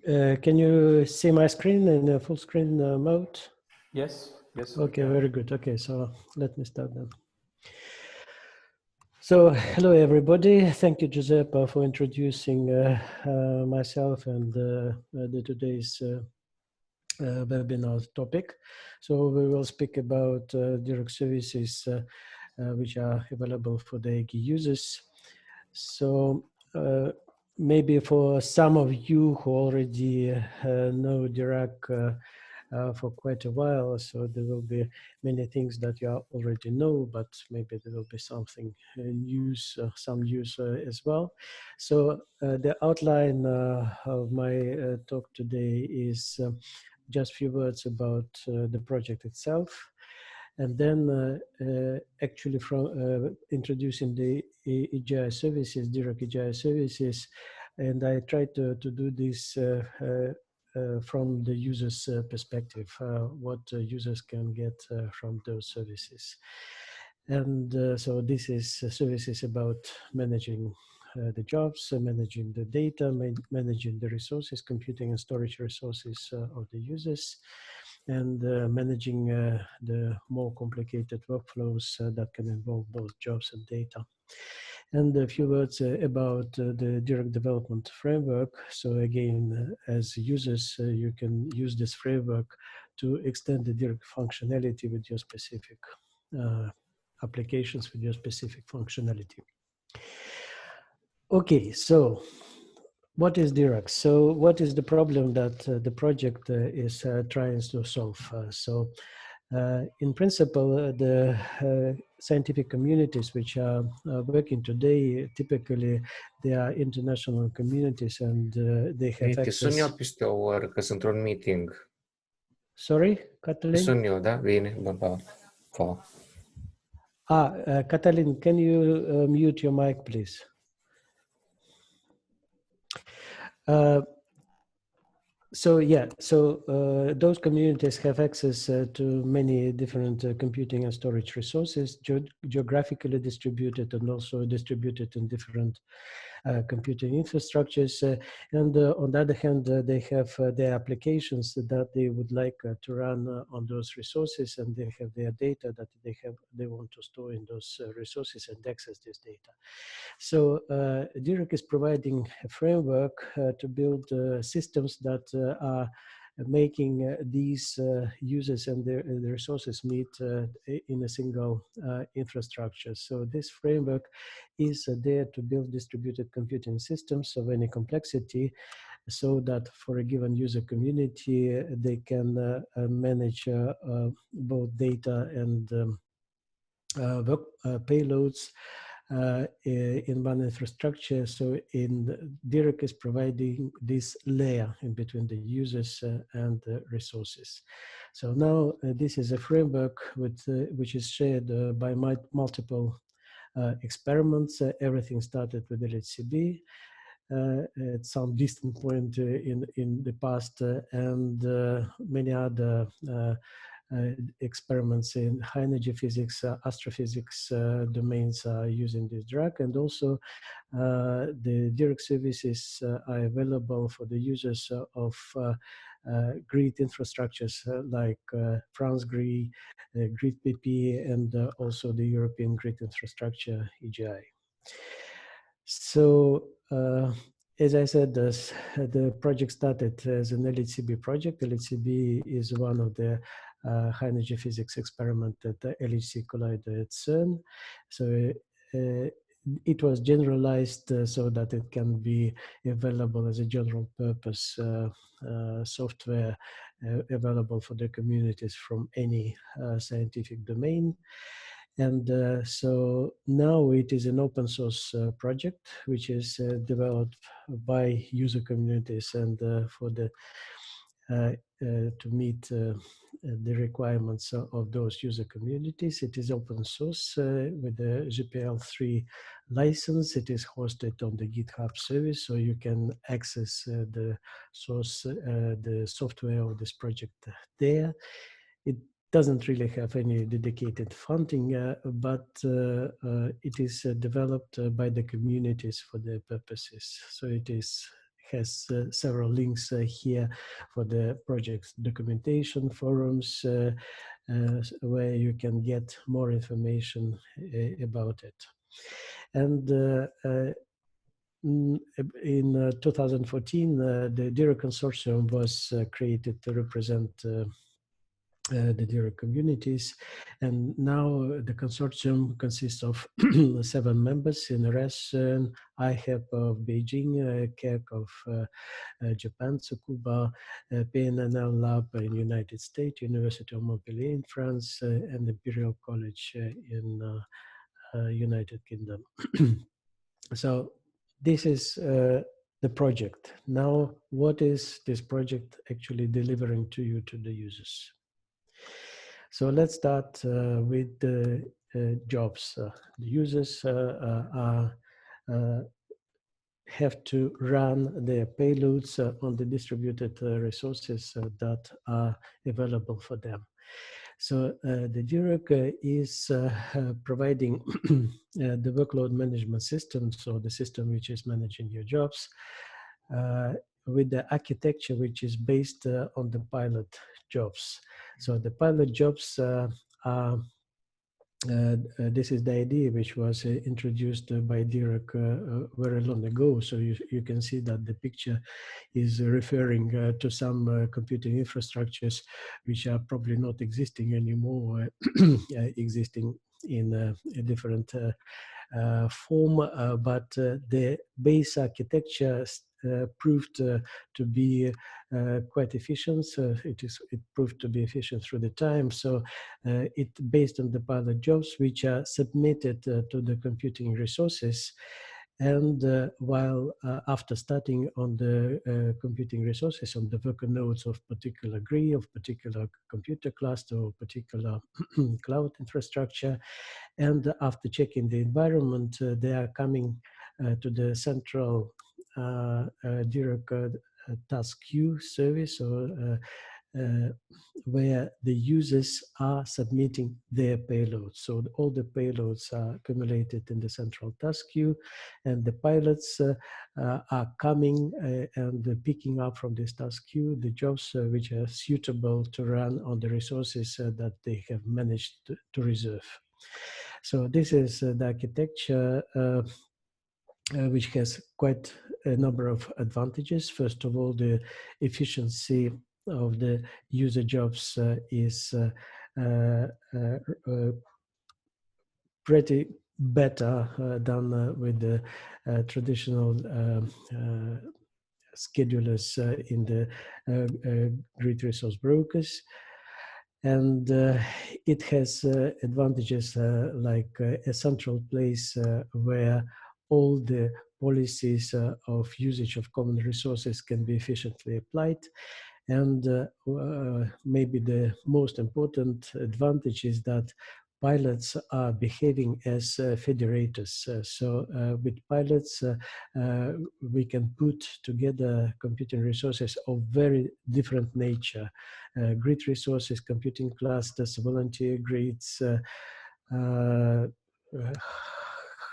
Can you see my screen in the full screen mode? Yes, yes. Okay, very good. Okay, so let me start then. So, hello everybody. Thank you, Giuseppe, for introducing myself and today's webinar topic. So we will speak about direct services which are available for the EGI users. So maybe for some of you who already know Dirac for quite a while, so there will be many things that you already know, but maybe there will be something news, some news as well. So the outline of my talk today is just a few words about the project itself, and then actually from introducing the EGI services, direct EGI services, and I try to do this from the user's perspective, what users can get from those services. And so this is services about managing the jobs, managing the data, managing the resources, computing and storage resources of the users, and managing the more complicated workflows that can involve both jobs and data. And a few words about the direct development framework. So again, as users, you can use this framework to extend the direct functionality with your specific applications, with your specific functionality. Okay, so what is Dirac? So what is the problem that the project is trying to solve? In principle, the scientific communities which are working today, typically they are international communities, and they have access... Sun eu peste o oră, că sunt într-un meeting. Sorry, Catalin? Sun eu, da? Bine, bă, Catalin, can you mute your mic, please? Those communities have access to many different computing and storage resources, geographically distributed and also distributed in different computing infrastructures. And on the other hand, they have their applications that they would like to run on those resources, and they have their data that they want to store in those resources and access this data. So Dirac is providing a framework to build systems that are making these users and the resources meet in a single infrastructure. So this framework is there to build distributed computing systems of any complexity, so that for a given user community, they can manage both data and payloads in one infrastructure. So Dirac is providing this layer in between the users and the resources. So now this is a framework which is shared by multiple experiments. Everything started with Lhcb at some distant point in the past, and many other experiments in high energy physics, astrophysics domains are using this Dirac, and also the Dirac services are available for the users of grid infrastructures like France Grid, Grid PP, and also the European Grid Infrastructure, EGI. So as I said, the project started as an Lhcb project. Lhcb is one of the high energy physics experiment at the LHC Collider at CERN. So it was generalized so that it can be available as a general purpose software available for the communities from any scientific domain. And so now it is an open source project which is developed by user communities, and for the to meet the requirements of those user communities. It is open source with the GPL3 license. It is hosted on the GitHub service, so you can access the source, the software of this project there. It doesn't really have any dedicated funding, but it is developed by the communities for their purposes. So it has several links here for the project's documentation, forums, where you can get more information about it. And in 2014, the DIRA consortium was created to represent the DIRA communities, and now the consortium consists of 7 members in Russian, IHEP of Beijing, CAC of Japan, Tsukuba, PNNL Lab in United States, University of Montpellier in France, and Imperial College in United Kingdom. So this is the project. Now, what is this project actually delivering to you, to the users? So let's start with the jobs. The users have to run their payloads on the distributed resources that are available for them. So the DIRAC is providing the workload management system, so the system which is managing your jobs, with the architecture which is based on the pilot jobs. So the pilot jobs are this is the idea which was introduced by DIRAC very long ago. So you can see that the picture is referring to some computing infrastructures which are probably not existing anymore, existing in a different form, but the base architecture proved to be quite efficient. So it proved to be efficient through the time. So it based on the pilot jobs which are submitted to the computing resources. And while after starting on the computing resources on the worker nodes of particular GRI, of particular computer cluster, or particular cloud infrastructure, and after checking the environment, they are coming to the central DIRAC task queue service, or where the users are submitting their payloads. So all the payloads are accumulated in the central task queue, and the pilots are coming and picking up from this task queue the jobs which are suitable to run on the resources that they have managed to reserve. So this is the architecture which has quite a number of advantages. First of all, the efficiency of the user jobs is pretty better than with the traditional schedulers in the grid resource brokers. And it has advantages like a central place where all the policies of usage of common resources can be efficiently applied. And maybe the most important advantage is that pilots are behaving as federators. So with pilots, we can put together computing resources of very different nature. Grid resources, computing clusters, volunteer grids,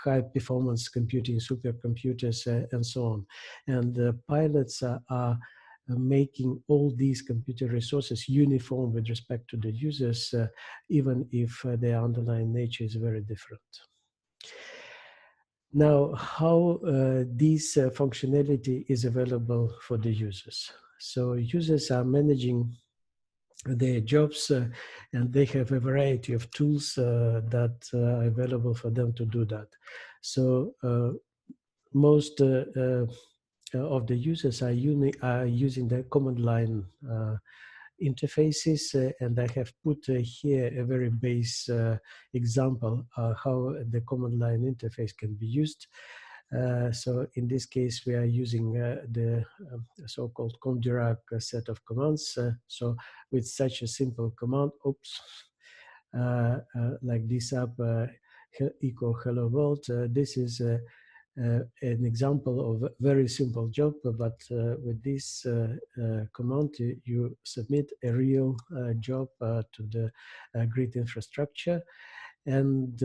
high performance computing, supercomputers, and so on. And pilots are making all these computer resources uniform with respect to the users, even if their underlying nature is very different. Now, how this functionality is available for the users. So users are managing their jobs, and they have a variety of tools that are available for them to do that. So most of the users are using the command line interfaces, and I have put here a very base example how the command line interface can be used. So in this case, we are using the so-called ComDirac set of commands. So with such a simple command, like this app, echo hello world, this is an example of a very simple job, but with this command, you submit a real job to the grid infrastructure. And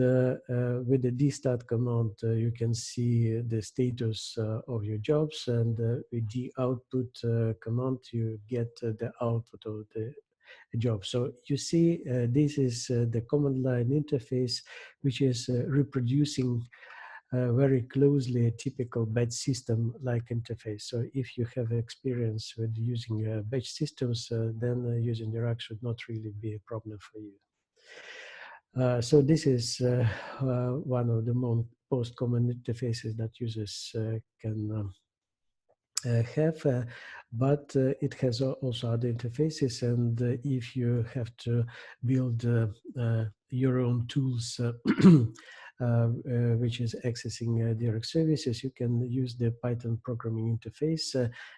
with the dstart command, you can see the status of your jobs, and with the output command, you get the output of the job. So you see, this is the command line interface, which is reproducing very closely a typical batch system-like interface. So if you have experience with using batch systems, then using Dirac should not really be a problem for you. So this is one of the most common interfaces that users can have, but it has also other interfaces, and if you have to build your own tools which is accessing direct services, you can use the Python programming interface,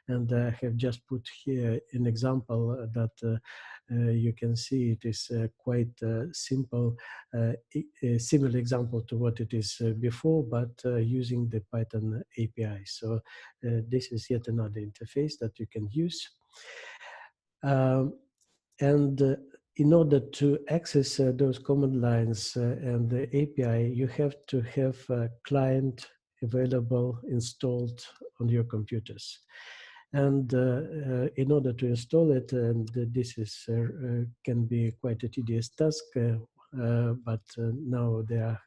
and I have just put here an example that you can see it is quite simple, a similar example to what it is before, but using the Python API. So this is yet another interface that you can use. And in order to access those command lines and the API, you have to have a client available installed on your computers. And in order to install it, and this is can be quite a tedious task, but now there are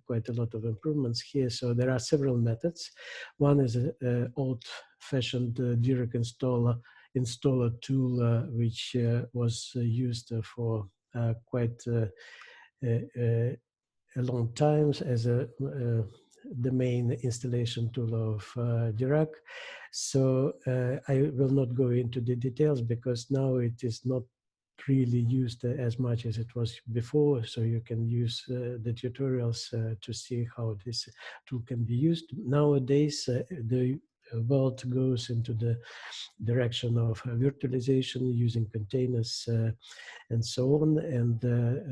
quite a lot of improvements here. So there are several methods. One is an old-fashioned Dirac installer tool, which was used for quite a long time as the main installation tool of Dirac. So I will not go into the details because now it is not really used as much as it was before. So you can use the tutorials to see how this tool can be used. Nowadays, the world goes into the direction of virtualization using containers and so on. And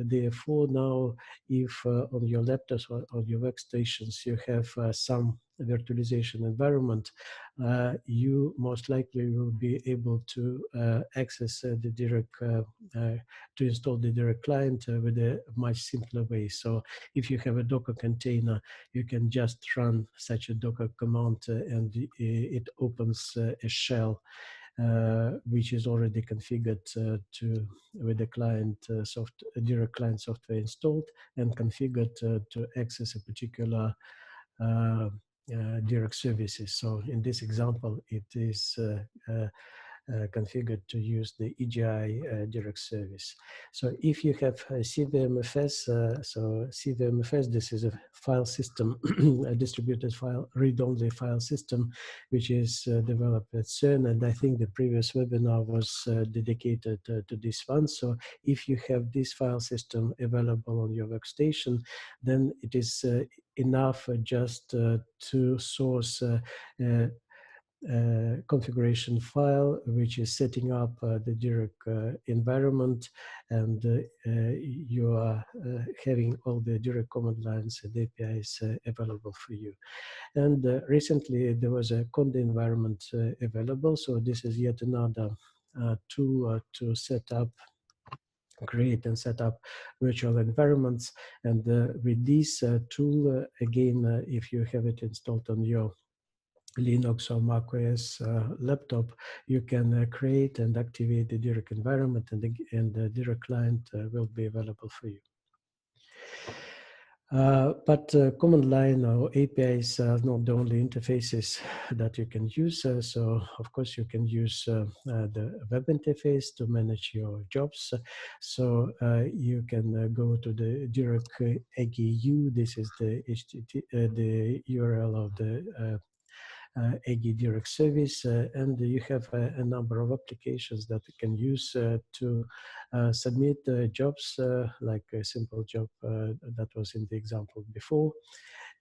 therefore now, if on your laptops or on your workstations you have some virtualization environment, you most likely will be able to access the Dirac, to install the Dirac client with a much simpler way. So if you have a Docker container, you can just run such a Docker command and it opens a shell which is already configured with the client Dirac client software installed and configured to access a particular Dirac services. So in this example, it is configured to use the EGI Dirac service. So if you have CVMFS, so CVMFS, this is a file system, a distributed file, read-only file system, which is developed at CERN, and I think the previous webinar was dedicated to this one. So if you have this file system available on your workstation, then it is enough just to source configuration file, which is setting up the Dirac environment, and you are having all the Dirac command lines and APIs available for you. And recently there was a Conda environment available, so this is yet another tool to set up, create and set up virtual environments. And with this tool, again, if you have it installed on your Linux or macOS laptop, you can create and activate the Dirac environment, and the Dirac client will be available for you. But command line or APIs are not the only interfaces that you can use. So of course you can use the web interface to manage your jobs. So you can go to the Dirac EGI.eu. This is the the URL of the EGI Dirac service, and you have a number of applications that you can use to submit jobs, like a simple job that was in the example before,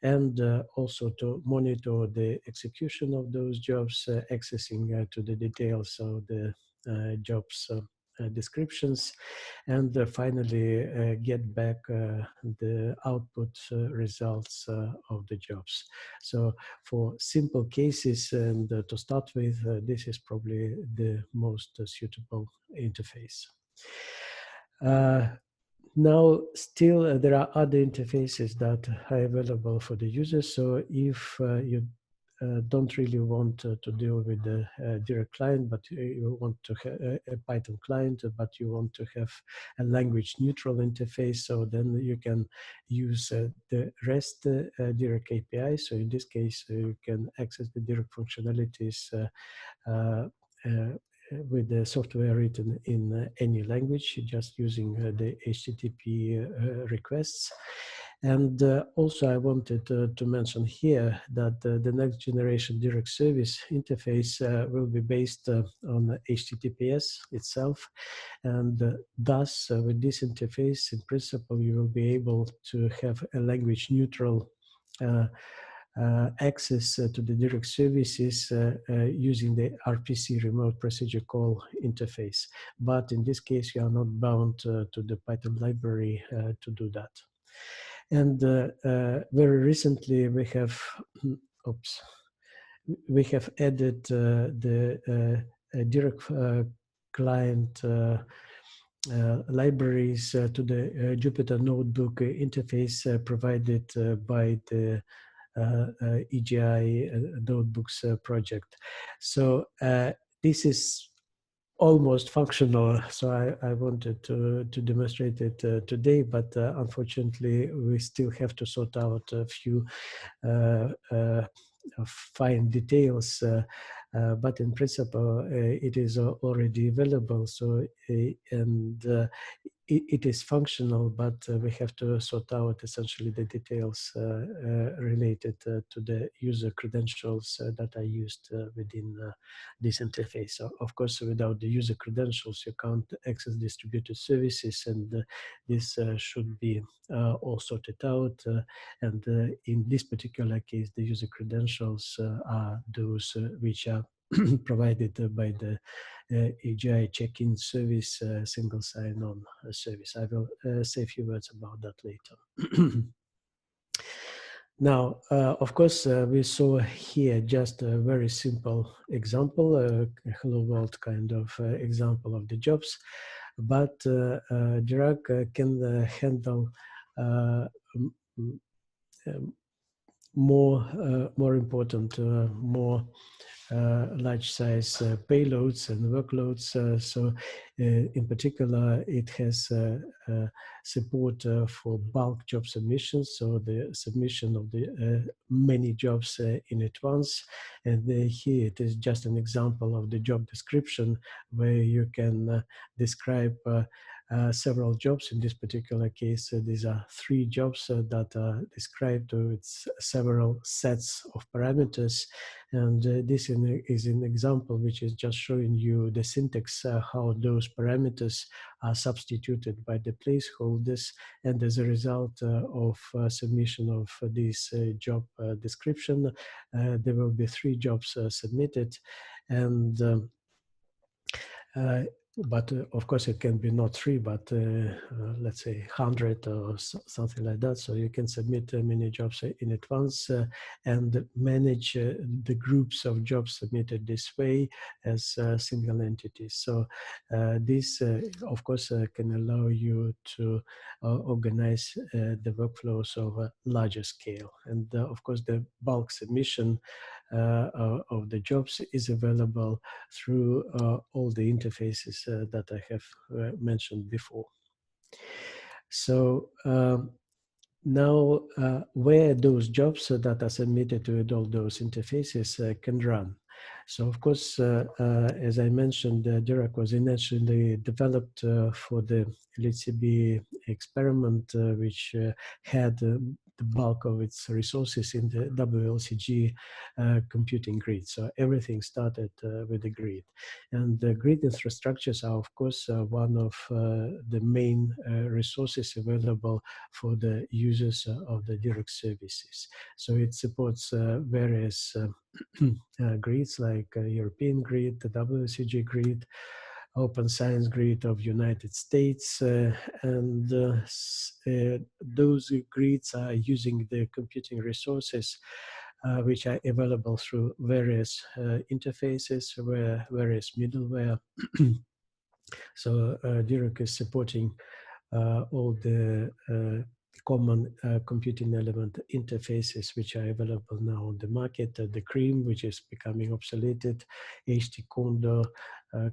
and also to monitor the execution of those jobs, accessing to the details of the jobs descriptions, and finally get back the output results of the jobs. So for simple cases, and to start with, this is probably the most suitable interface. Now, still, there are other interfaces that are available for the user. So if you don't really want to deal with the direct client, but you want to have a Python client, but you want to have a language neutral interface, so then you can use the REST direct API. So in this case, you can access the direct functionalities with the software written in any language, just using the HTTP requests. And also I wanted to mention here that the next generation direct service interface will be based on HTTPS itself. And thus, with this interface, in principle, you will be able to have a language neutral access to the direct services using the RPC remote procedure call interface. But in this case, you are not bound to the Python library to do that. And very recently, we have, we have added the direct client libraries to the Jupyter Notebook interface provided by the EGI Notebooks project. So this is almost functional. So I wanted to demonstrate it today, but unfortunately we still have to sort out a few fine details. But in principle, it is already available. So it is functional, but we have to sort out essentially the details related to the user credentials that are used within this interface. So of course, without the user credentials, you can't access distributed services, and this should be all sorted out. And in this particular case, the user credentials are those which are provided by the EGI check-in service, single sign-on service. I will say a few words about that later. Now, of course, we saw here just a very simple example, a hello world kind of example of the jobs, but Dirac can handle more important, more large size payloads and workloads. So in particular, it has support for bulk job submissions, so the submission of the many jobs in advance. And here it is just an example of the job description where you can describe several jobs. In this particular case, these are 3 jobs that are described with several sets of parameters. And this is an example which is just showing you the syntax, how those parameters are substituted by the placeholders. And as a result of submission of this job description, there will be 3 jobs submitted. And but of course it can be not 3, but let's say 100 or something like that. So you can submit many jobs in advance and manage the groups of jobs submitted this way as single entities. So this, of course, can allow you to organize the workflows of a larger scale. And of course, the bulk submission of the jobs is available through all the interfaces that I have mentioned before. So now where those jobs that are submitted to all those interfaces can run. So of course, as I mentioned, Dirac was initially developed for the Lhcb experiment, which had the bulk of its resources in the WLCG computing grid. So everything started with the grid. And the grid infrastructures are, of course, one of the main resources available for the users of the Dirac services. So it supports various grids like European grid, the WLCG grid, Open Science Grid of United States, and those grids are using the computing resources which are available through various interfaces, various middleware. So Dirac is supporting all the common computing element interfaces which are available now on the market, the CREAM, which is becoming obsoleted, HT Condor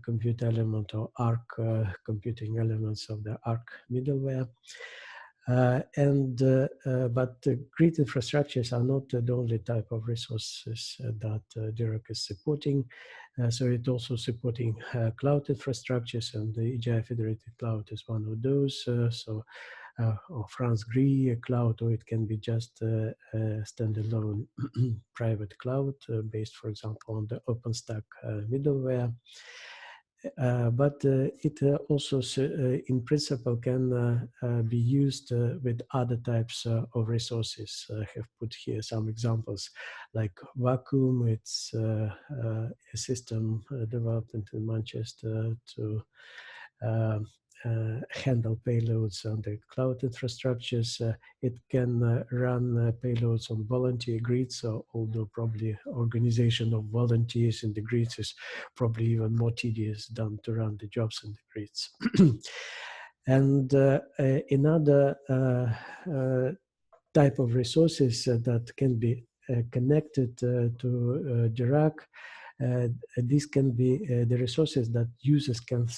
compute element, or ARC computing elements of the ARC middleware. But grid infrastructures are not the only type of resources that Dirac is supporting. So it's also supporting cloud infrastructures, and the EGI Federated Cloud is one of those. Or France GRI cloud, or it can be just a standalone private cloud based, for example, on the OpenStack middleware. But it also, in principle, can be used with other types of resources. I have put here some examples, like Vacuum. It's a system developed in Manchester to handle payloads on the cloud infrastructures. It can run payloads on volunteer grids, so although probably organization of volunteers in the grids is probably even more tedious than to run the jobs in the grids. And another type of resources that can be connected to Dirac. These can be the resources that users can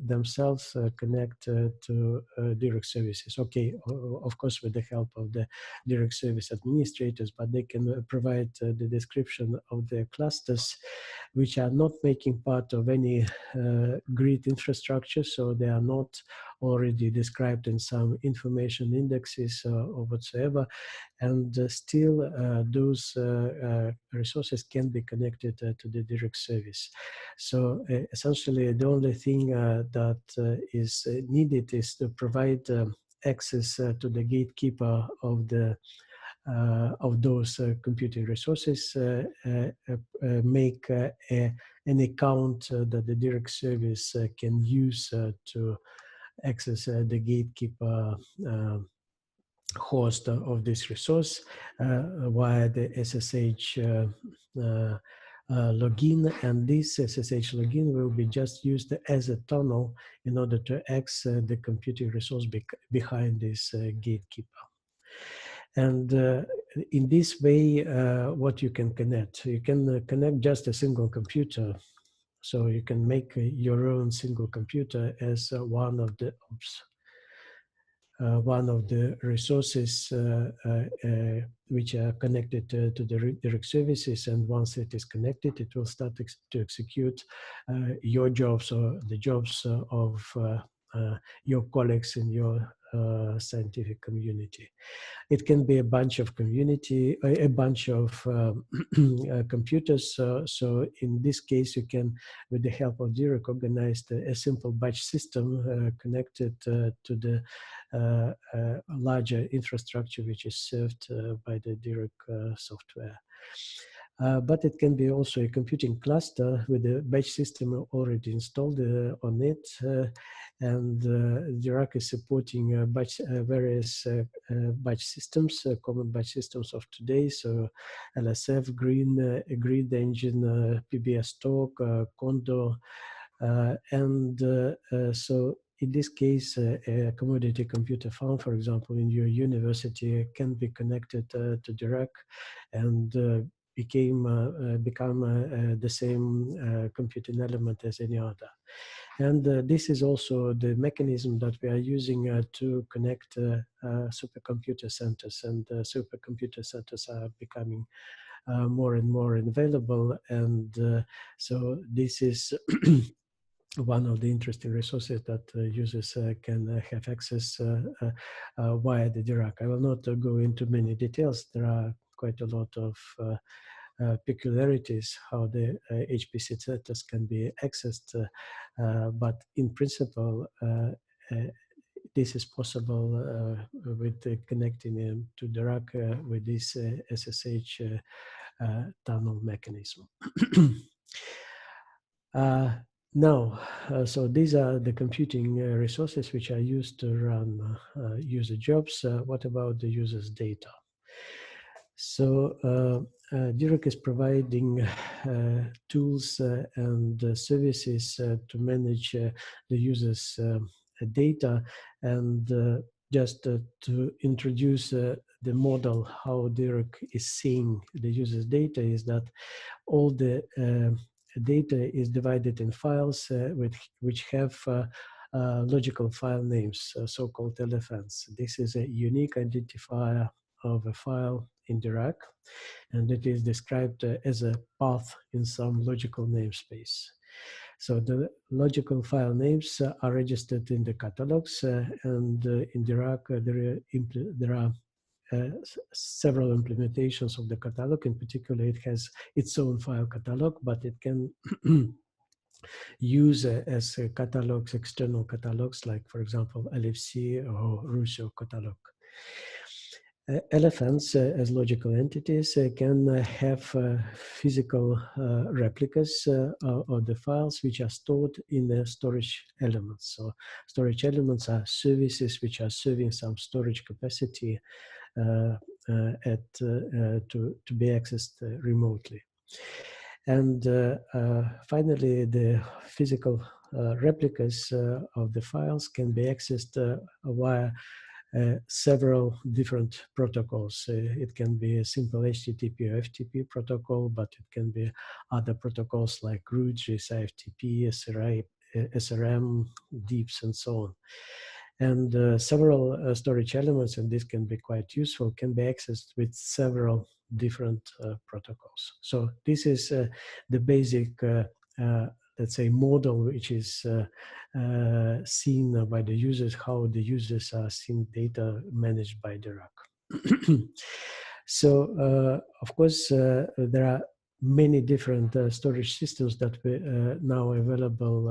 themselves connect to Dirac services. Okay, of course, with the help of the Dirac service administrators, but they can provide the description of their clusters, which are not making part of any grid infrastructure, so they are not already described in some information indexes or whatsoever, and still those resources can be connected to the Dirac service. So essentially the only thing that is needed is to provide access to the gatekeeper of the of those computing resources, make an account that the Dirac service can use to access the gatekeeper host of this resource via the SSH login, and this SSH login will be just used as a tunnel in order to access the computing resource behind this gatekeeper. And in this way, what you can connect connect just a single computer. So you can make your own single computer as one of the resources which are connected to the Dirac services, and once it is connected, it will start to execute your jobs or the jobs of your colleagues in your scientific community. It can be a bunch of computers. So in this case, you can, with the help of Dirac, organize a simple batch system connected to the larger infrastructure which is served by the Dirac software. But it can be also a computing cluster with a batch system already installed on it. And Dirac is supporting various batch systems, common batch systems of today. So LSF, Grid Engine, PBS Talk, Condor. So in this case, a commodity computer farm, for example, in your university can be connected to Dirac and become the same computing element as any other. And this is also the mechanism that we are using to connect supercomputer centers, and supercomputer centers are becoming more and more available. And so this is one of the interesting resources that users can have access via the Dirac. I will not go into many details. There are quite a lot of peculiarities how the HPC centers can be accessed, but in principle, this is possible with connecting to Dirac with this SSH tunnel mechanism. Now, so these are the computing resources which are used to run user jobs. What about the user's data? So Dirac is providing tools and services to manage the user's data. And just to introduce the model how Dirk is seeing the user's data is that all the data is divided in files which have logical file names, so-called LFNs. This is a unique identifier of a file in Dirac, and it is described as a path in some logical namespace. So the logical file names are registered in the catalogs, and in Dirac there are several implementations of the catalog. In particular, it has its own file catalog, but it can use as catalogs, external catalogs, like, for example, LFC or Rousseau catalog. LFNs as logical entities can have physical replicas of the files which are stored in the storage elements. So storage elements are services which are serving some storage capacity to be accessed remotely. And finally, the physical replicas of the files can be accessed via several different protocols. It can be a simple HTTP or FTP protocol, but it can be other protocols like root, GSI-FTP, SRM, DEEPs, and so on. And several storage elements, and this can be quite useful, can be accessed with several different protocols. So this is the basic, let's say, model which is seen by the users, how the users are seeing data managed by Dirac. So, of course, there are many different storage systems that are now available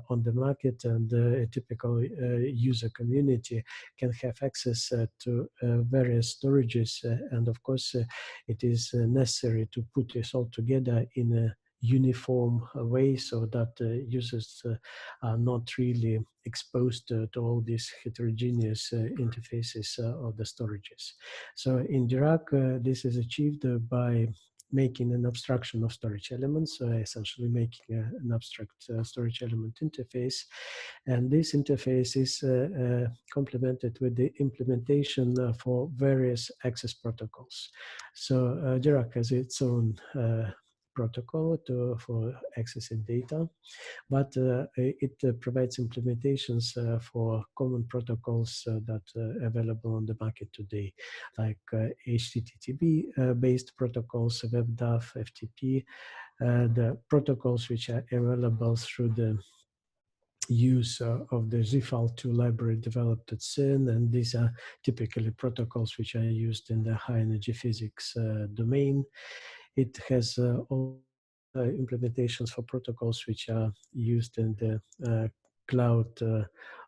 on the market, and a typical user community can have access to various storages. And of course, it is necessary to put this all together in a uniform way so that users are not really exposed to all these heterogeneous interfaces of the storages. So in Dirac, this is achieved by making an abstraction of storage elements, so essentially making an abstract storage element interface. And this interface is complemented with the implementation for various access protocols. So Dirac has its own protocol for accessing data, but it provides implementations for common protocols that are available on the market today, like HTTP-based protocols, WebDAV, FTP, the protocols which are available through the use of the ZFAL2 library developed at CERN, and these are typically protocols which are used in the high energy physics domain. It has all implementations for protocols which are used in the cloud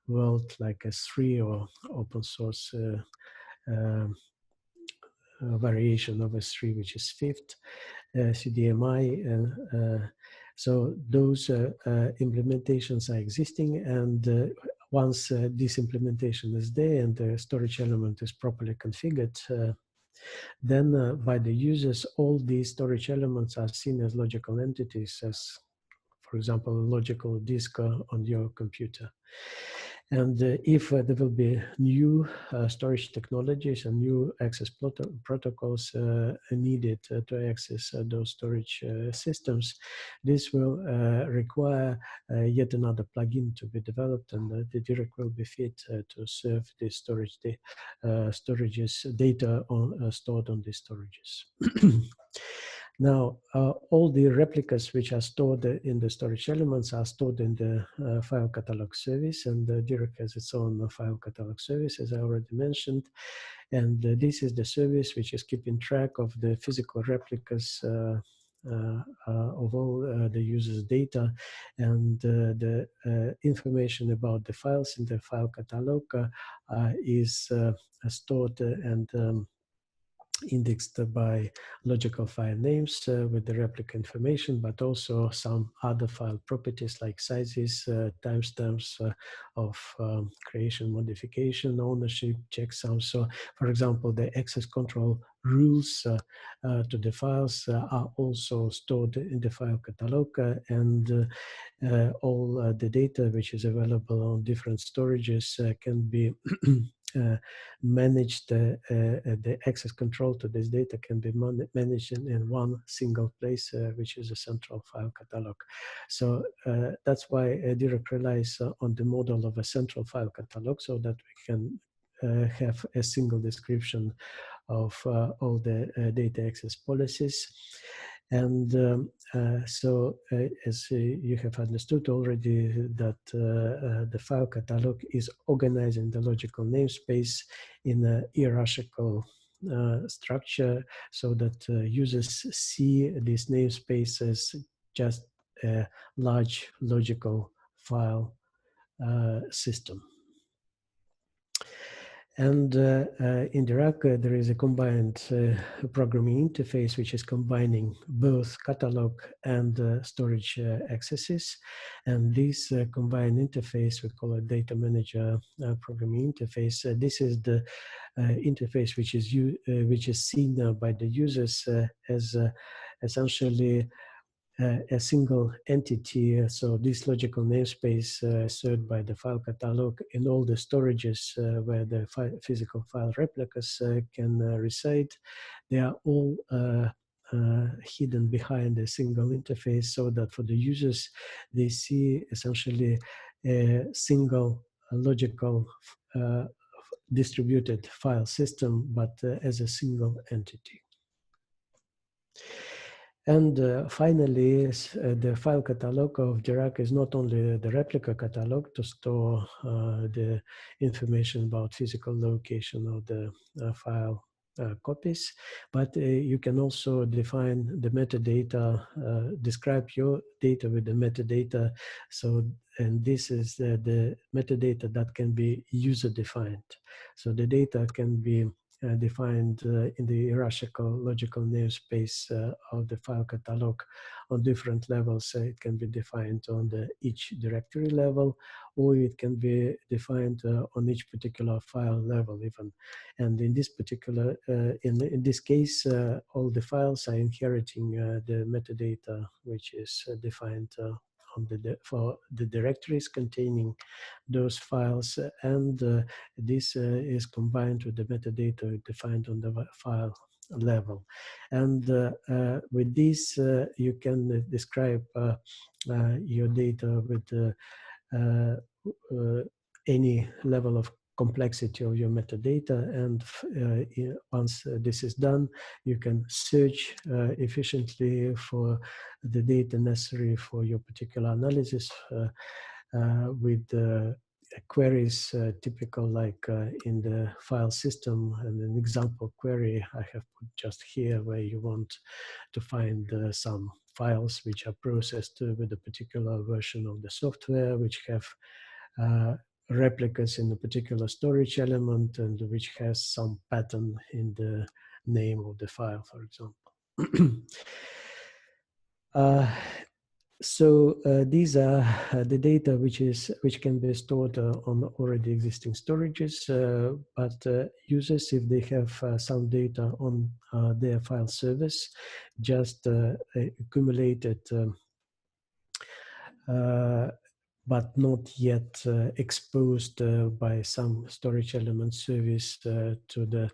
world, like S3 or open source variation of S3, which is fifth, CDMI. And so those implementations are existing, and once this implementation is there and the storage element is properly configured, then by the users, all these storage elements are seen as logical entities, as, for example, a logical disk on your computer. And if there will be new storage technologies and new access protocols needed to access those storage systems, this will require yet another plugin to be developed, and the Dirac will be fit to serve the storage storages data stored on these storages. Now, all the replicas which are stored in the storage elements are stored in the file catalog service, and Dirac has its own file catalog service, as I already mentioned. And this is the service which is keeping track of the physical replicas of all the user's data, and the information about the files in the file catalog is stored and indexed by logical file names with the replica information, but also some other file properties like sizes, timestamps of creation, modification, ownership, checksums. So, for example, the access control rules to the files are also stored in the file catalog, and all the data which is available on different storages can be managed. The access control to this data can be managed in one single place, which is a central file catalog. So that's why Dirac relies on the model of a central file catalog, so that we can have a single description of all the data access policies. And as you have understood already, that the file catalog is organized in the logical namespace in a hierarchical structure, so that users see this namespace as just a large logical file system. And in Dirac, there is a combined programming interface, which is combining both catalog and storage accesses. And this combined interface, we call it data manager programming interface. This is the interface which is seen by the users as essentially a single entity. So this logical namespace served by the file catalog in all the storages where the physical file replicas can reside, they are all hidden behind a single interface, so that for the users, they see essentially a single logical distributed file system, but as a single entity. And finally, the file catalog of Dirac is not only the replica catalog to store the information about physical location of the file copies, but you can also define the metadata, describe your data with the metadata. So, and this is the metadata that can be user-defined. So the data can be defined in the hierarchical logical namespace of the file catalog on different levels. It can be defined on the each directory level, or it can be defined on each particular file level even. And in this particular, in this case, all the files are inheriting the metadata, which is defined on for the directories containing those files, and this is combined with the metadata defined on the file level. And with this, you can describe your data with any level of complexity of your metadata, and once this is done, you can search efficiently for the data necessary for your particular analysis with queries typical like in the file system. And an example query I have put just here, where you want to find some files which are processed with a particular version of the software, which have replicas in a particular storage element, and which has some pattern in the name of the file, for example. So these are the data which can be stored on already existing storages, but users, if they have some data on their file service, just accumulated but not yet exposed by some storage element service to the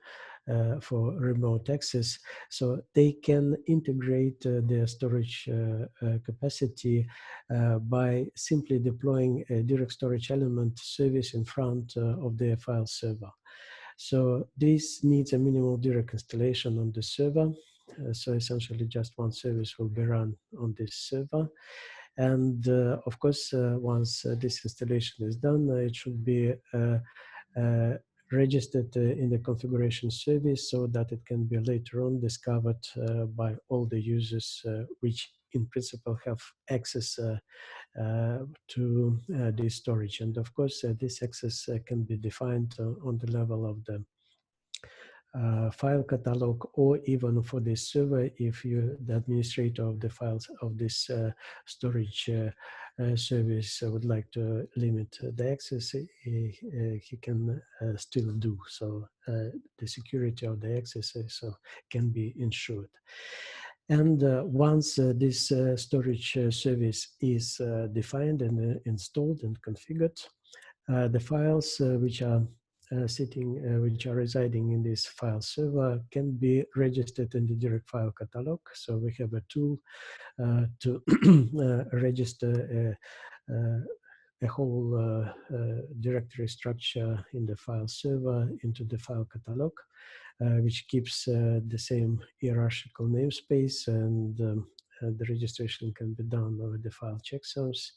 for remote access. So they can integrate their storage capacity by simply deploying a direct storage element service in front of their file server. So this needs a minimal direct installation on the server. So essentially just one service will be run on this server. And of course, once this installation is done, it should be registered in the configuration service, so that it can be later on discovered by all the users which in principle have access to this storage. And of course, this access can be defined on the level of the file catalog, or even for this server, if you, the administrator of the files of this storage service, would like to limit the access, he can still do so. The security of the access can be ensured. And once this storage service is defined and installed and configured, the files which are which are residing in this file server can be registered in the direct file catalog. So we have a tool to register a whole directory structure in the file server into the file catalog, which keeps the same hierarchical namespace, and the registration can be done with the file checksums.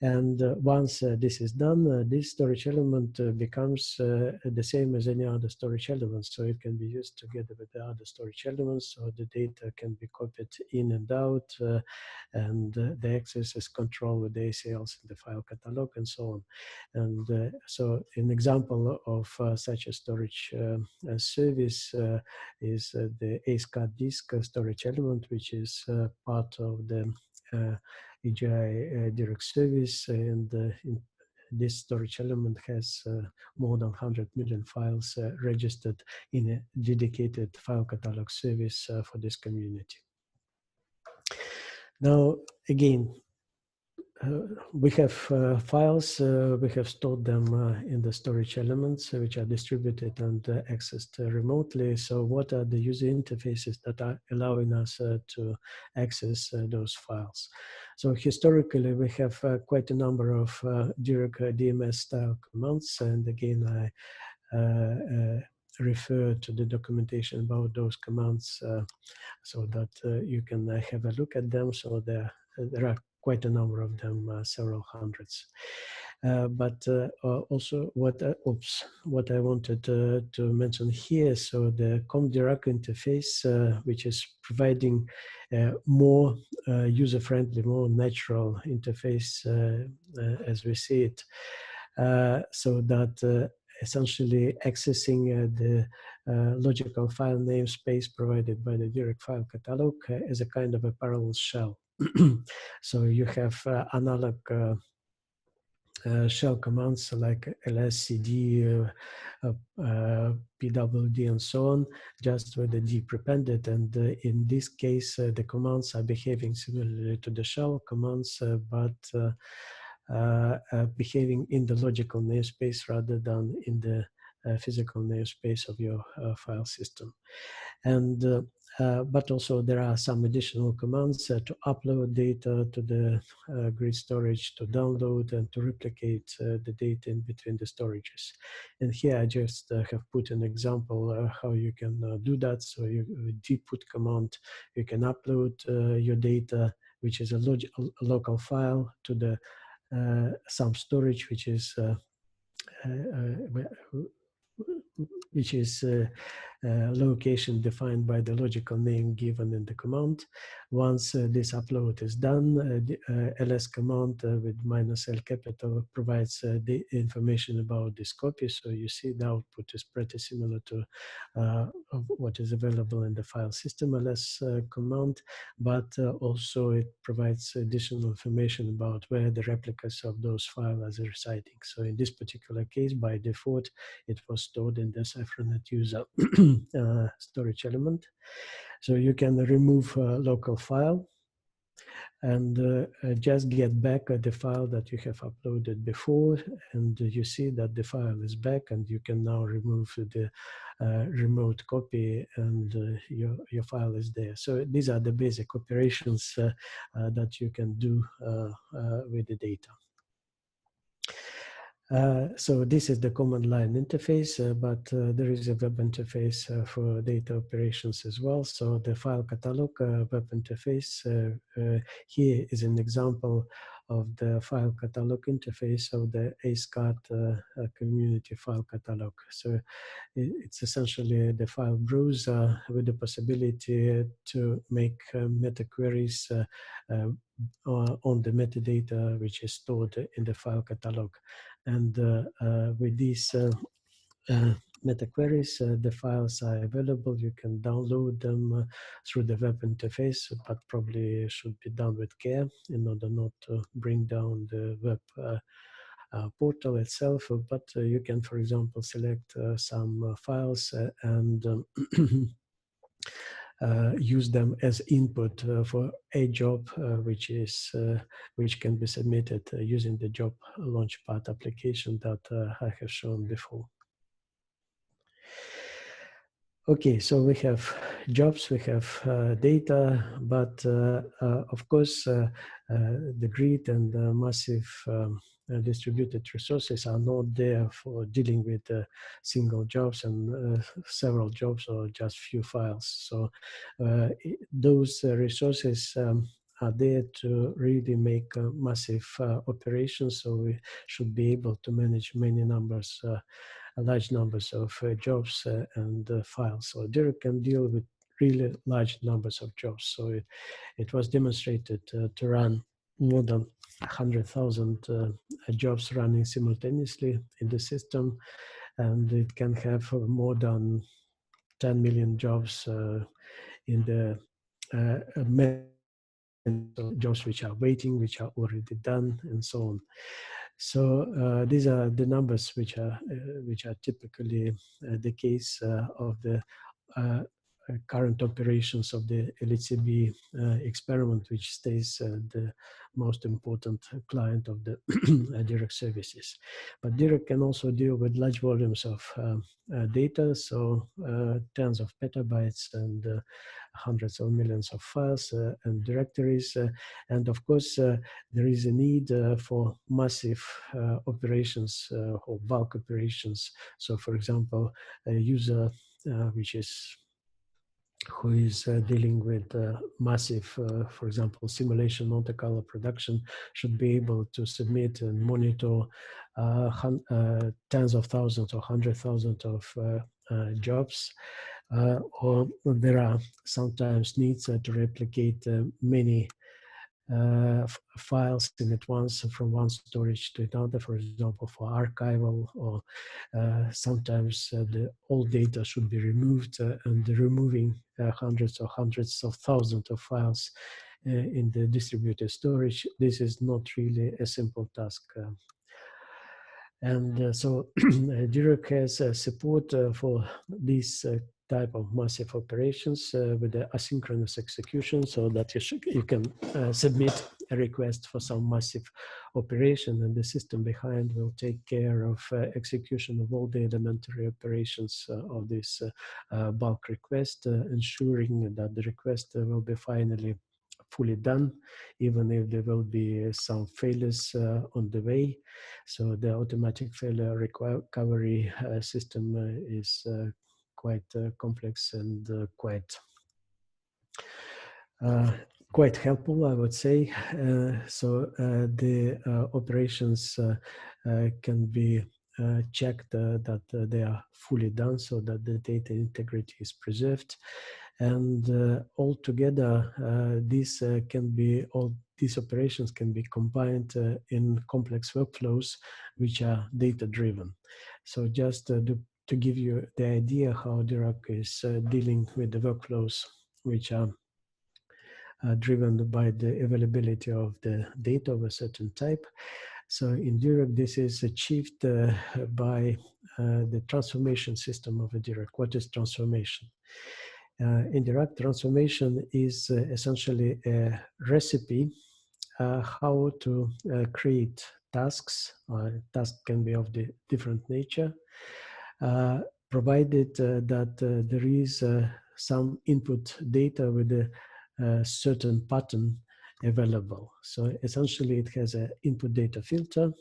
And once this is done, this storage element becomes the same as any other storage element. So it can be used together with the other storage elements, so the data can be copied in and out, and the access is controlled with the ACLs in the file catalog and so on. And so an example of such a storage service is the ASCAD disk storage element, which is part of the EGI direct service, and this storage element has more than 100 million files registered in a dedicated file catalog service for this community. Now, again, we have files, we have stored them in the storage elements, which are distributed and accessed remotely. So what are the user interfaces that are allowing us to access those files? So historically, we have quite a number of direct DMS style commands. And again, I refer to the documentation about those commands so that you can have a look at them. So there are quite a number of them, several hundreds. But also what I wanted to mention here, so the ComDirac interface, which is providing more user-friendly, more natural interface as we see it, so that essentially accessing the logical file namespace provided by the direct file catalog as a kind of a parallel shell. So you have analog shell commands like lscd, pwd, and so on, just with the D prepended. And in this case, the commands are behaving similarly to the shell commands, but behaving in the logical namespace rather than in the physical namespace of your file system. And but also there are some additional commands to upload data to the grid storage, to download and to replicate the data in between the storages. And here I just have put an example how you can do that. So you dput command, you can upload your data, which is a local file, to the some storage, which is location defined by the logical name given in the command. Once this upload is done, the ls command with -L capital provides the information about this copy. So you see the output is pretty similar to what is available in the file system ls command, but also it provides additional information about where the replicas of those files are residing. So in this particular case, by default, it was stored in the Cyphronet user storage element. So you can remove a local file and just get back the file that you have uploaded before, and you see that the file is back, and you can now remove the remote copy, and your file is there. So these are the basic operations that you can do with the data. So this is the command line interface, but there is a web interface for data operations as well. So the file catalog web interface here is an example of the file catalog interface of the ASCAD community file catalog. So it's essentially the file browser with the possibility to make meta queries on the metadata which is stored in the file catalog. And with this meta queries. The files are available. You can download them through the web interface, but probably should be done with care in order not to bring down the web portal itself. But you can, for example, select some files and use them as input for a job which can be submitted using the job launchpad application that I have shown before. Okay, so we have jobs, we have data, but of course the grid and massive distributed resources are not there for dealing with single jobs and several jobs or just few files. So those resources are there to really make massive operations. So we should be able to manage many numbers, large numbers of jobs and files. So Dirk can deal with really large numbers of jobs. So it was demonstrated to run more than 100,000 jobs running simultaneously in the system, and it can have more than 10 million jobs in the jobs which are waiting, which are already done, and so on. So these are the numbers which are typically the case of the current operations of the Lhcb experiment, which stays the most important client of the Direct services. But Direct can also deal with large volumes of data, so tens of petabytes and hundreds of millions of files and directories. And of course, there is a need for massive operations or bulk operations. So for example, a user who is dealing with massive, for example, simulation Monte Carlo production should be able to submit and monitor tens of thousands or 100,000 of jobs. Or there are sometimes needs to replicate many files in at once from one storage to another, for example, for archival, or sometimes the old data should be removed, and removing hundreds of thousands of files in the distributed storage. This is not really a simple task. And so Direct has support for this type of massive operations with the asynchronous execution, so that you can submit a request for some massive operation, and the system behind will take care of execution of all the elementary operations of this bulk request, ensuring that the request will be finally fully done, even if there will be some failures on the way. So the automatic failure recovery system is quite complex and quite helpful, I would say. So the operations can be checked that they are fully done, so that the data integrity is preserved. And altogether, these operations can be combined in complex workflows, which are data-driven. So just to give you the idea how Direct is dealing with the workflows which are driven by the availability of the data of a certain type. So in Direct, this is achieved by the transformation system of a Direct. What is transformation? In Direct, transformation is essentially a recipe how to create tasks. Tasks can be of the different nature, provided that there is some input data with a certain pattern available. So essentially it has an input data filter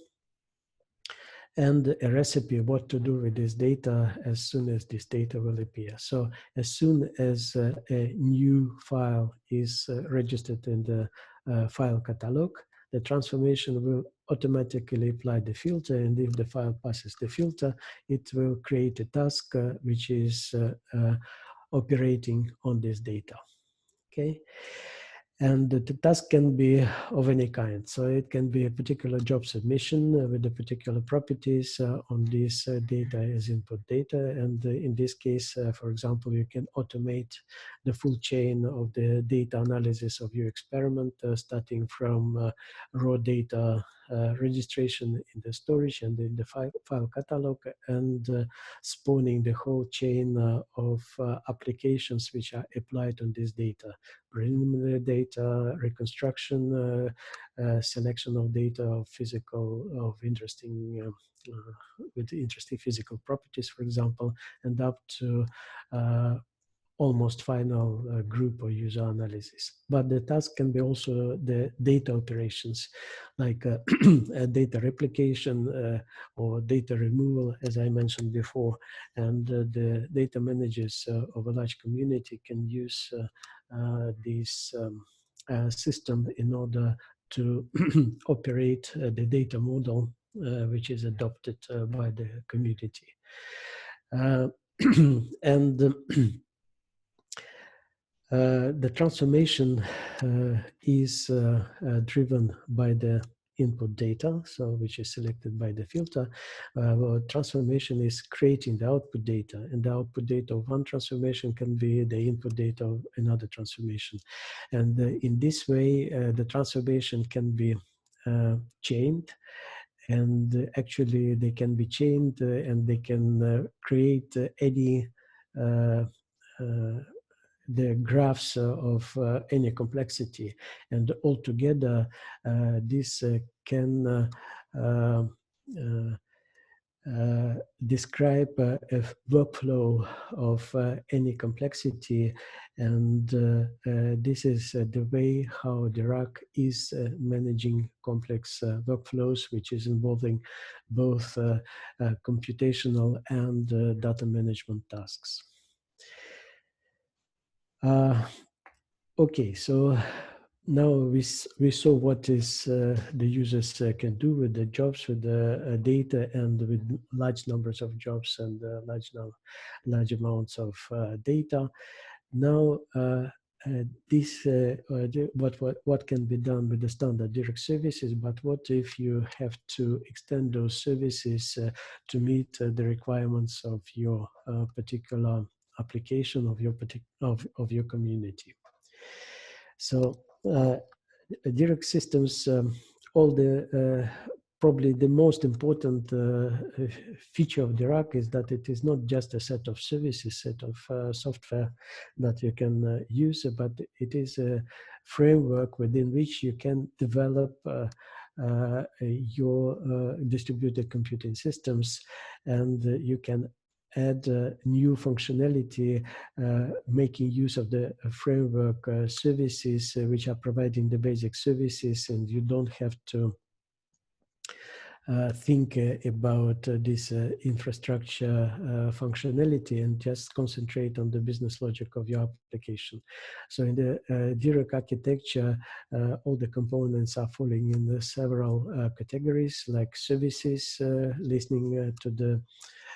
and a recipe what to do with this data as soon as this data will appear. So as soon as a new file is registered in the file catalog, the transformation will automatically apply the filter, and if the file passes the filter, it will create a task which is operating on this data. Okay. And the task can be of any kind. So it can be a particular job submission with the particular properties on this data as input data. And in this case, for example, you can automate the full chain of the data analysis of your experiment, starting from raw data registration in the storage and in the file catalog, and spawning the whole chain of applications which are applied on this data. Preliminary data, reconstruction, selection of data of interesting with interesting physical properties, for example, and up to almost final group or user analysis. But the task can be also the data operations, like data replication or data removal, as I mentioned before. And the data managers of a large community can use this system in order to operate the data model which is adopted by the community. And the transformation is driven by the input data, so which is selected by the filter. Well, transformation is creating the output data, and the output data of one transformation can be the input data of another transformation. And in this way, the transformation can be chained, and actually they can be chained and they can create any the graphs of any complexity, and altogether this can describe a workflow of any complexity, and this is the way how the RAC is managing complex workflows, which is involving both computational and data management tasks. Okay, so now we saw what is the users can do with the jobs, with the data, and with large numbers of jobs and large amounts of data. Now, what can be done with the standard direct services, but what if you have to extend those services to meet the requirements of your particular application of your community? So direct systems, all the probably the most important feature of the RAC is that it is not just a set of services, set of software that you can use, but it is a framework within which you can develop your distributed computing systems, and you can add new functionality, making use of the framework services which are providing the basic services, and you don't have to think about this infrastructure functionality, and just concentrate on the business logic of your application. So in the direct architecture, all the components are falling in the several categories, like services, listening to the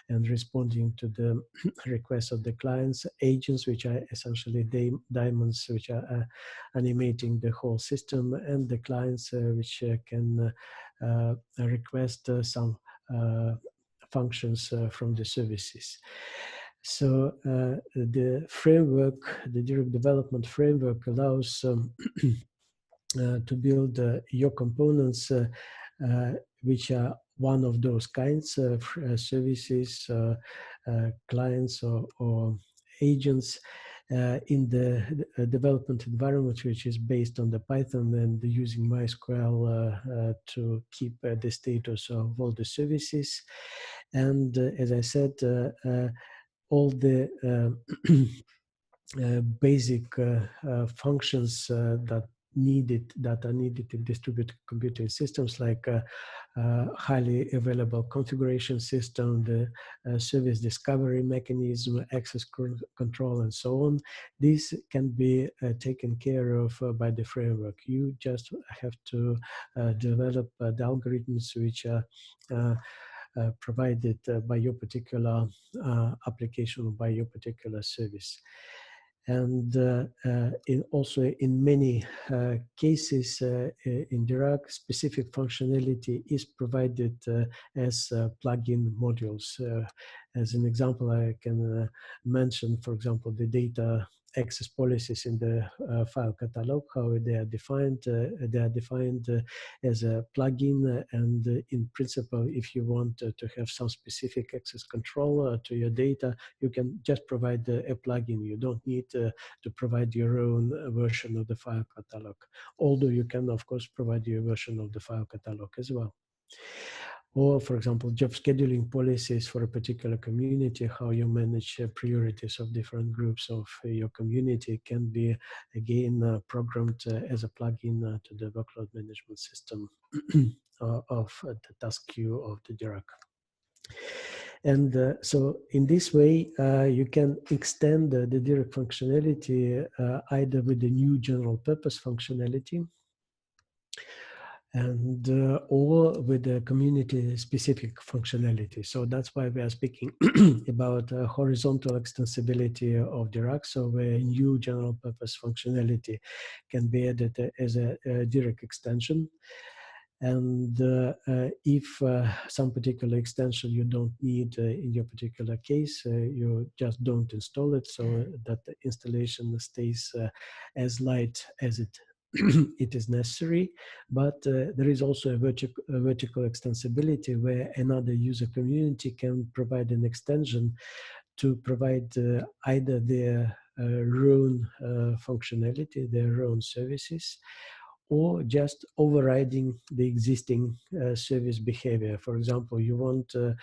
and responding to the requests of the clients, agents, which are essentially diamonds, which are animating the whole system, and the clients, which can request some functions from the services. So the framework, the direct development framework, allows to build your components which are one of those kinds of services, clients or agents in the development environment, which is based on the Python and using MySQL to keep the status of all the services. And as I said, all the basic functions that are needed in distributed computing systems, like highly available configuration system, the service discovery mechanism, access control, and so on. These can be taken care of by the framework. You just have to develop the algorithms which are provided by your particular application or by your particular service. And also in many cases in Dirac, specific functionality is provided as plugin modules. As an example, I can mention, for example, the data access policies in the file catalog, how they are defined. They are defined as a plugin, and in principle, if you want to have some specific access control to your data, you can just provide a plugin. You don't need to provide your own version of the file catalog, although you can, of course, provide your version of the file catalog as well. Or, for example, job scheduling policies for a particular community, how you manage priorities of different groups of your community can be, again, programmed as a plugin to the workload management system of the task queue of the Dirac. And so in this way, you can extend the Dirac functionality either with the new general purpose functionality, and or with the community specific functionality. So that's why we are speaking about horizontal extensibility of Dirac. So where new general purpose functionality can be added as a Dirac extension. And if some particular extension you don't need in your particular case, you just don't install it, so that the installation stays as light as it it is necessary. But there is also a vertical extensibility where another user community can provide an extension to provide either their own functionality, their own services, or just overriding the existing service behavior. For example, you want to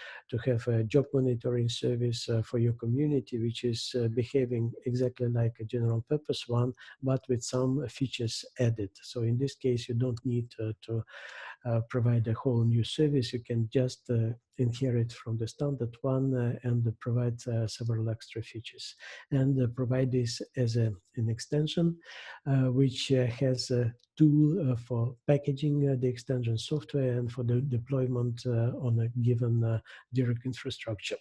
have a job monitoring service for your community, which is behaving exactly like a general purpose one, but with some features added. So in this case, you don't need to provide a whole new service. You can just inherit from the standard one and provide several extra features, and provide this as an extension which has a tool for packaging the extension software and for the deployment on a given Dirac infrastructure.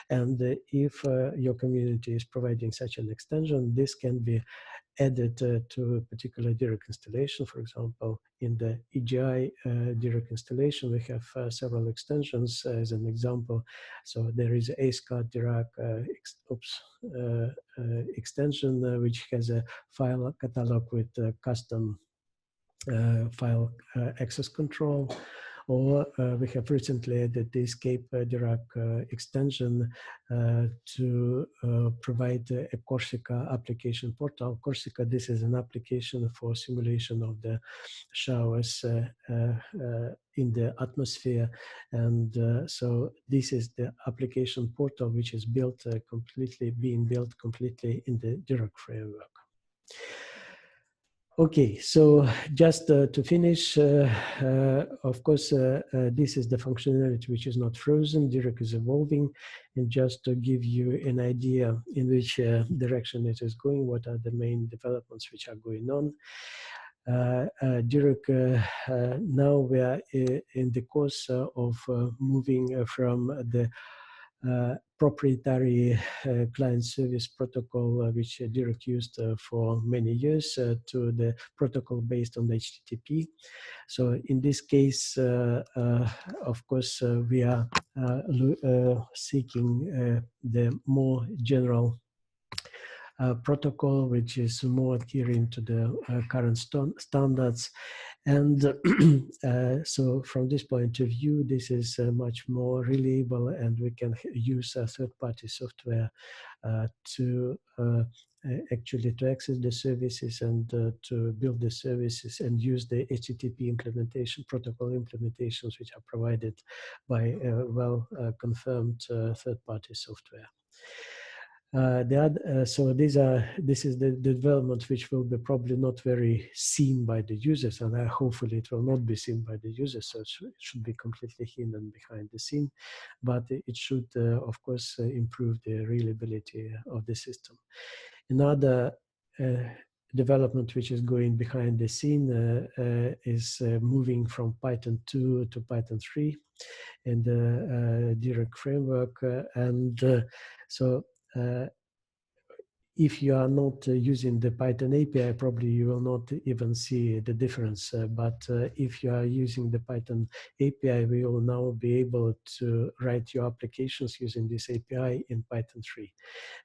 And if your community is providing such an extension, this can be added to a particular Dirac installation. For example, in the EGI Dirac installation, we have several extensions as an example. So there is ASCAD Dirac extension, which has a file catalog with custom file access control. Or we have recently added the Escape Dirac extension to provide a Corsica application portal. Corsica, this is an application for simulation of the showers in the atmosphere. And so this is the application portal which is built being built completely in the Dirac framework. Okay, so just to finish, of course, this is the functionality which is not frozen. Dirac is evolving, and just to give you an idea in which direction it is going, what are the main developments which are going on. Dirac, now we are in the course of moving from the proprietary client service protocol, which Dirac used for many years, to the protocol based on HTTP. So in this case, of course, we are seeking the more general protocol, which is more adhering to the current standards. And so from this point of view, this is much more reliable, and we can use third-party software to actually to access the services and to build the services and use the HTTP implementation, protocol implementations, which are provided by well-confirmed third-party software. So this is the development which will be probably not very seen by the users, and hopefully it will not be seen by the users, so it should be completely hidden behind the scene, but it should of course improve the reliability of the system. Another development which is going behind the scene is moving from Python 2 to Python 3 in the Dirac framework, and so if you are not using the Python API, probably you will not even see the difference. But if you are using the Python API, we will now be able to write your applications using this API in Python 3.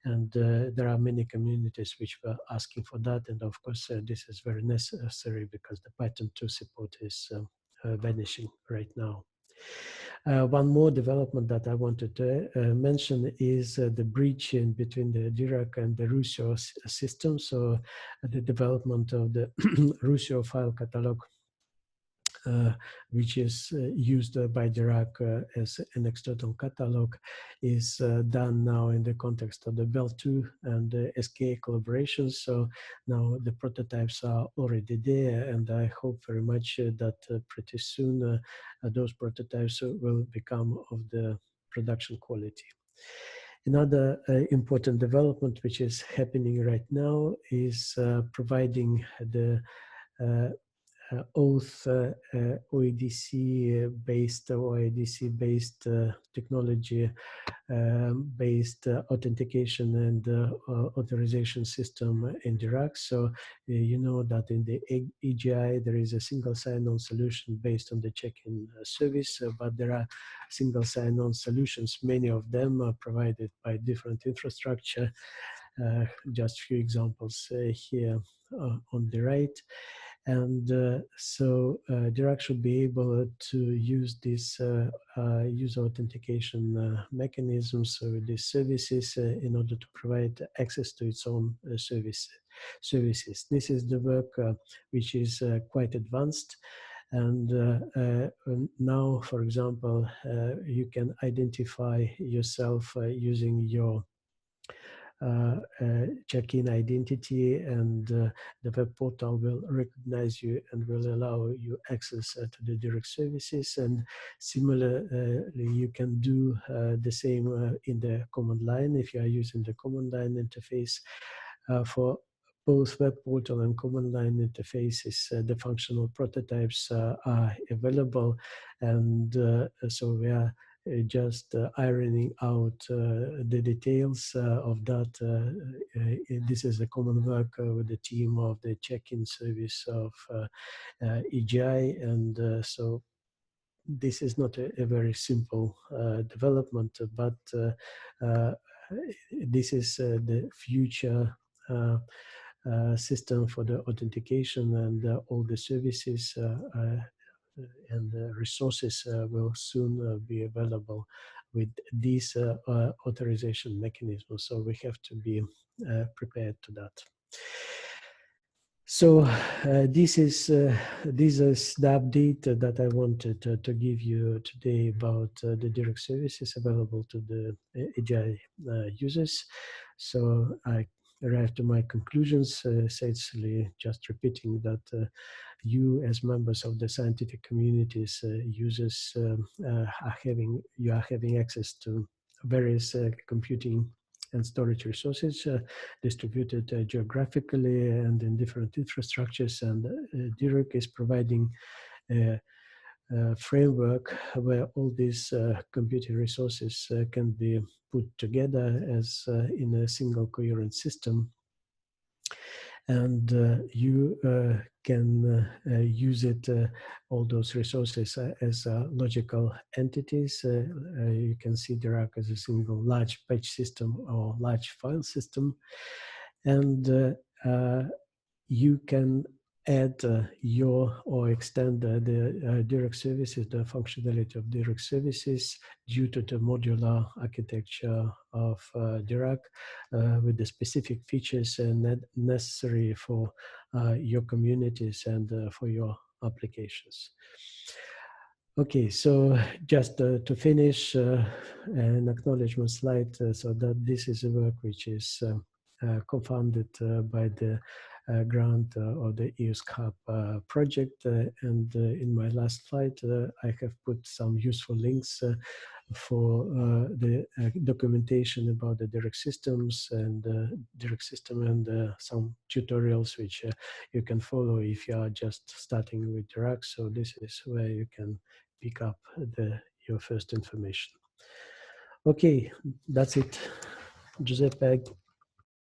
And there are many communities which were asking for that. And of course, this is very necessary because the Python 2 support is vanishing right now. One more development that I wanted to mention is the bridge in between the Dirac and the Rusio system. So the development of the Rusio file catalog, which is used by Dirac as an external catalog, is done now in the context of the BEL2 and the SKA collaborations. So now the prototypes are already there, and I hope very much that pretty soon those prototypes will become of the production quality. Another important development which is happening right now is providing the OAuth OEDC-based or OEDC-based technology based authentication and authorization system in Dirac. So you know that in the EGI there is a single sign-on solution based on the check-in service, but there are single sign-on solutions. Many of them are provided by different infrastructure. Just a few examples here on the right. And so Dirac should be able to use this user authentication mechanisms with these services in order to provide access to its own services. This is the work which is quite advanced. And now, for example, you can identify yourself using your check-in identity, and the web portal will recognize you and will allow you access to the Dirac services. And similarly, you can do the same in the command line if you are using the command line interface. For both web portal and command line interfaces, the functional prototypes are available, and so we are just ironing out the details of that. This is a common work with the team of the check-in service of EGI, and so this is not a very simple development, but this is the future system for the authentication, and all the services and resources will soon be available with these authorization mechanisms. So we have to be prepared to that. So this is the update that I wanted to give you today about the Dirac services available to the EGI users. So I arrived to my conclusions, essentially just repeating that you as members of the scientific communities, users, you are having access to various computing and storage resources distributed geographically and in different infrastructures, and Dirac is providing a framework where all these computing resources can be put together as in a single coherent system. And you can use it, all those resources as logical entities. You can see Dirac as a single large page system or large file system. And you can add your or extend the Dirac services, the functionality of Dirac services due to the modular architecture of Dirac with the specific features necessary for your communities and for your applications. Okay, so just to finish, an acknowledgement slide, so that this is a work which is co-funded by the grant of the EGI project, and in my last slide I have put some useful links for the documentation about the Dirac systems and Dirac system, and some tutorials which you can follow if you are just starting with Dirac. So this is where you can pick up your first information. Okay, that's it. Giuseppe,